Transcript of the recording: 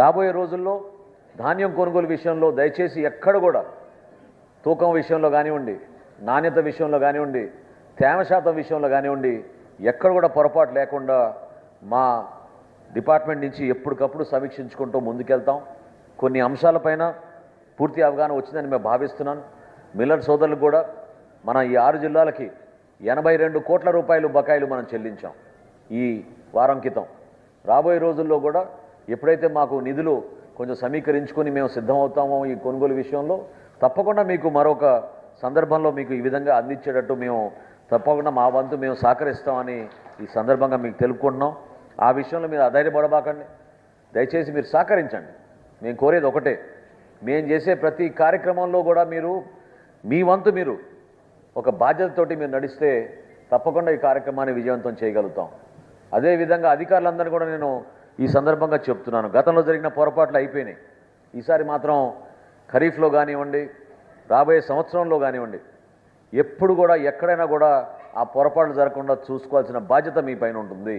రాబోయే రోజుల్లో ధాన్యం కొనుగోలు విషయంలో దయచేసి ఎక్కడ కూడా తూకం విషయంలో కానివ్వండి, నాణ్యత విషయంలో కానివ్వండి, తేమ శాతం విషయంలో కానివ్వండి, ఎక్కడ కూడా పొరపాటు లేకుండా మా డిపార్ట్మెంట్ నుంచి ఎప్పటికప్పుడు సమీక్షించుకుంటూ ముందుకెళ్తాం. కొన్ని అంశాలపైన పూర్తి అవగాహన వచ్చిందని మేము భావిస్తున్నాను. మిల్లర్ సోదరులకు కూడా మన ఈ 6 జిల్లాలకి 82 కోట్ల రూపాయలు బకాయిలు మనం చెల్లించాం ఈ వారం క్రితం. రాబోయే రోజుల్లో కూడా ఎప్పుడైతే మాకు నిధులు కొంచెం సమీకరించుకొని మేము సిద్ధమవుతామో ఈ కొనుగోలు విషయంలో తప్పకుండా మీకు మరొక సందర్భంలో మీకు ఈ విధంగా అందించేటట్టు మేము తప్పకుండా మా వంతు మేము సహకరిస్తామని ఈ సందర్భంగా మీకు తెలుపుకుంటున్నాం. ఆ విషయంలో మీరు అధైర్యపడబాకండి, దయచేసి మీరు సహకరించండి. మేము కోరేది ఒకటే, మేము చేసే ప్రతి కార్యక్రమంలో కూడా మీరు మీ వంతు మీరు ఒక బాధ్యతతోటి మీరు నడిస్తే తప్పకుండా ఈ కార్యక్రమాన్ని విజయవంతం చేయగలుగుతాం. అదేవిధంగా అధికారులందరూ కూడా నేను ఈ సందర్భంగా చెప్తున్నాను, గతంలో జరిగిన పొరపాట్లు అయిపోయినాయి. ఈసారి మాత్రం ఖరీఫ్లో కానివ్వండి, రాబోయే సంవత్సరంలో కానివ్వండి, ఎప్పుడు కూడా ఎక్కడైనా కూడా ఆ పొరపాట్లు జరగకుండా చూసుకోవాల్సిన బాధ్యత మీ పైన ఉంటుంది.